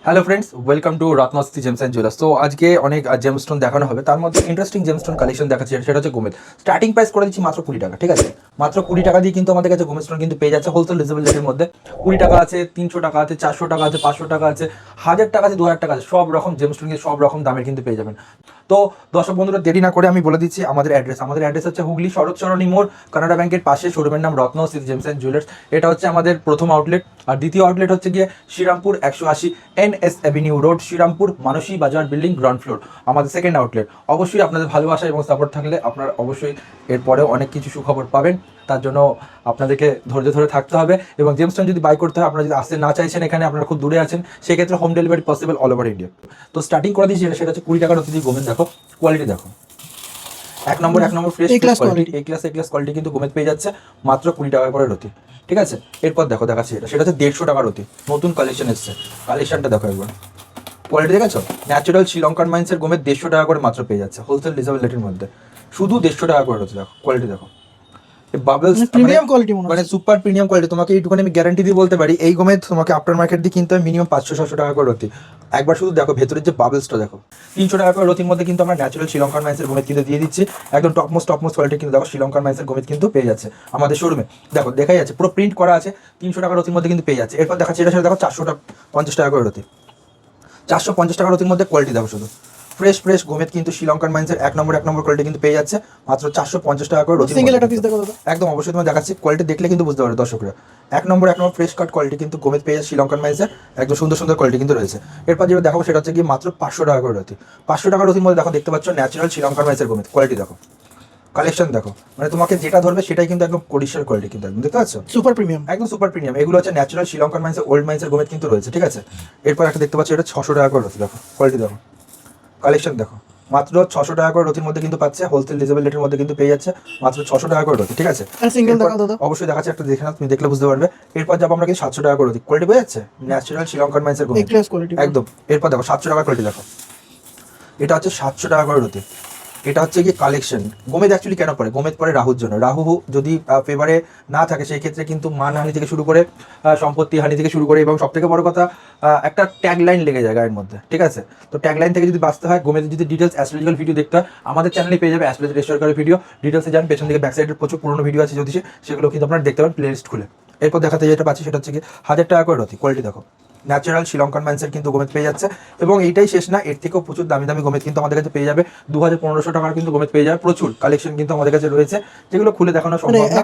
Hello friends, welcome to Ratnasthiti gems and jewellers. তো আজকে অনেক জেমস্টোন দেখানো হবে, তার মধ্যে ইন্টারেস্টিং জেমস্টোন কালেকশন দেখাচ্ছি, সেটা হচ্ছে গোমেদ। স্টার্টিং প্রাইস করে দিচ্ছি মাত্র 20 টাকা, ঠিক আছে? মাত্র 20 টাকা দিয়ে কিন্তু আমাদের কাছে গোমেদ স্টোন কিন্তু পেয়ে যাচ্ছে হোলসেল রিজনেবল রেটের মধ্যে। 20 টাকা আছে, 300 টাকা আছে, 400 টাকা আছে, 500 টাকা আছে, 1000 টাকা আছে, 2000 টাকা আছে, সব রকম জেমস্টোন কিন্তু সব রকম দামের কিন্তু পেয়ে যাবেন। তো দর্শক বন্ধুরা, দেরি না করে আমি বলে দিচ্ছি আমাদের অ্যাড্রেস হচ্ছে হুগলি শরৎ সরণী মোড়, কানাডা ব্যাংকের পাশে। শোরুমের নাম রত্নস্থিতি জেমস অ্যান্ড জুয়েলার্স। এটা হচ্ছে আমাদের প্রথম আউটলেট। আর দ্বিতীয় আউটলেট হচ্ছে গিয়ে Shrirampur 180 NS avenue road, Shrirampur Manasi Bazar building, ground floor, আমাদের সেকেন্ড আউটলেট। অবশ্যই আপনাদের ভালোবাসা এবং সাপোর্ট থাকলে আপনারা অবশ্যই এরপরেও অনেক কিছু সুখবর পাবেন। তার জন্য আপনাদেরকে ধৈর্য ধরে থাকতে হবে। এবং জেমস্টোন যদি বাই করতে হয়, আপনারা যদি আসতে না চাইছেন, এখানে আপনারা খুব দূরে আছেন, সেক্ষেত্রে home delivery possible all over India. তো স্টার্টিং করে দিয়েছি, সেটা হচ্ছে 20 টাকার অতি গোমেদ। দেখো কোয়ালিটি, দেখো এক নম্বর ফ্রেশ কোয়ালিটি, এ ক্লাস কোয়ালিটি কিন্তু গোমেদ পেয়ে যাচ্ছে মাত্র 20 টাকা করে রতি, ঠিক আছে? এরপর দেখো দেখাচ্ছি, সেটা হচ্ছে 150 টাকার রতি, নতুন কালেকশন এসছে। কালেকশনটা দেখো একবার, কোয়ালিটি দেখেছো? ন্যাচারাল শ্রীলঙ্কান মাইন্সের গোমেদ 150 টাকা করে মাত্র পেয়ে যাচ্ছে হোলসেল রিজনেবল রেটের মধ্যে। শুধু 150 টাকা করে রয়েছে। দেখো কোয়ালিটি, দেখো বাবলস, প্রিমিয়াম কোয়ালিটি, মানে সুপার প্রিমিয়াম কোয়ালিটি। তোমাকে এইটুখানি আমি গ্যারান্টি দিয়ে বলতে পারি, এই গোমেদ তোমাকে আফটার মার্কেট দিয়ে কিনতে হয় মিনিমাম 500-600 টাকা করে রতি। একবার শুধু দেখো ভেতরের যে বাবলসটা দেখো। 300 টাকা করে রতির মধ্যে কিন্তু আমরা ন্যাচারাল শ্রীলঙ্কান মাইন্সের গোমেদ কিন্তু দিয়ে দিচ্ছি, একদম টপমোস্ট কোয়ালিটি কিন্তু দেখো শ্রীলঙ্কান মাইন্সের গোমেদ কিন্তু পেয়ে যাচ্ছে আমাদের শোরুমে। দেখো দেখাই যাচ্ছে, পুরো প্রিন্ট করা আছে, 300 টাকা রতির মধ্যে কিন্তু পেয়ে যাচ্ছে। এরপর দেখাচ্ছি এটা, সেটা দেখো 450 টাকা করে রতি, 450 টাকা রতির মধ্যে কোয়ালিটি দেখো, শুধু ফ্রেশ গোমেদ কিন্তু শ্রীলঙ্কান মাইন্সের এক নম্বর কোয়ালিটি কিন্তু পেয়ে যাচ্ছে মাত্র 450 টাকা করে রতি। সিঙ্গেল একটা পিস দেখো দাদা। একদম অবশ্যই তোমার দেখাচ্ছি, কোয়ালিটি দেখলে কিন্তু বুঝতে পারবে দর্শকরা। এক নম্বর ফ্রেশ কাট কোয়ালিটি কিন্তু গোমেদ পেয়ে যাচ্ছে শ্রীলঙ্কান মাইন্সের, একদম সুন্দর কোয়ালিটি কিন্তু রয়েছে। এরপর যেটা দেখাবো সেটা হচ্ছে কি মাত্র 500 টাকা করে রতি। 500 টাকা রতির মধ্যে দেখো, দেখতে পাচ্ছ ন্যাচারাল শ্রীলঙ্কান মাইন্সের গোমেদ। কোয়ালিটি দেখো, কালেকশন দেখো, মানে তোমাকে যেটা ধরবে সেটাই কিন্তু একদম কোরিশার কোয়ালিটি কিন্তু একদম, দেখতে পাচ্ছ? সুপার প্রিমিয়াম, একদম সুপার প্রিমিয়াম। এগুলো হচ্ছে ন্যাচারাল শ্রীলঙ্কান মাইন্সের ওল্ড মাইন্সের গোমেদ কিন্তু রয়েছে, ঠিক আছে? এরপর একটা দেখতে পাচ্ছ, এটা 600 টাকা করে রতি। দেখো কোয়ালিটি দেখো, কালেকশন দেখো, মাত্র 600 টাকা করে রতির মধ্যে কিন্তু পাচ্ছে, হোলসেল রিজনেবল রেটের মধ্যে কিন্তু পেয়ে যাচ্ছে মাত্র 600 টাকা করে রতি, ঠিক আছে? আর সিঙ্গেল দেখো দাদা। অবশ্যই দেখাচ্ছে, একটা দেখে না, তুমি দেখলে বুঝতে পারবে। এরপর যাবো আমরা কিন্তু 700 টাকা করে রতি, কোয়ালিটি পেয়ে যাচ্ছে ন্যাচারাল শ্রীলঙ্কান মাইন্সের গোমেদ, ক্লাস কোয়ালিটি একদম। এরপর দেখো 700 টাকা কোয়ালিটি দেখো, এটা হচ্ছে 700 টাকা করে রতি। এটা হচ্ছে কি কালেকশন। গোমেদ অ্যাকচুয়ালি কেন পড়ে? গোমেদ পড়ে রাহুর জন্য। রাহু যদি ফেভারে না থাকে, সেই ক্ষেত্রে কিন্তু মানহানি থেকে শুরু করে সম্পত্তি হানি থেকে শুরু করে, এবং সব থেকে বড় কথা একটা ট্যাগ লাইন লেগে যায় গায়ের মধ্যে, ঠিক আছে? তো ট্যাগ লাইন থেকে যদি বাঁচতে হয়, গোমেদের যদি ডিটেলস অ্যাস্ট্রোলজিক্যাল ভিডিও দেখতে হয়, আমাদের চ্যানেলে পেয়ে যাবে অ্যাস্ট্রোলজি রেজিস্টার ভিডিও। ডিটেলসে যান, পেছন দিকে ব্যাক সাইডের প্রচুর পুরোনো ভিডিও আছে জ্যোতিষে, সেগুলো কিন্তু আপনারা দেখতে পারেন প্লেলিস্ট খুলে। এরপর দেখাতে যেটা পাচ্ছি সেটা হচ্ছে কি 1000 টাকা করে রতি, কোয়ালিটি দেখো, ন্যাচারাল শ্রীলঙ্কান মাইন্সের কিন্তু গোমেদ পেয়ে যাচ্ছে। এবং এইটাই শেষ না, এর থেকেও প্রচুর দামি গোমেদ কিন্তু আমাদের কাছে পেয়ে যাবে। 2000-1500 টাকার কিন্তু গোমেদ পেয়ে যাবে। প্রচুর কালেকশন কিন্তু আমাদের কাছে রয়েছে, যেগুলো খুলে দেখানো সম্ভব না।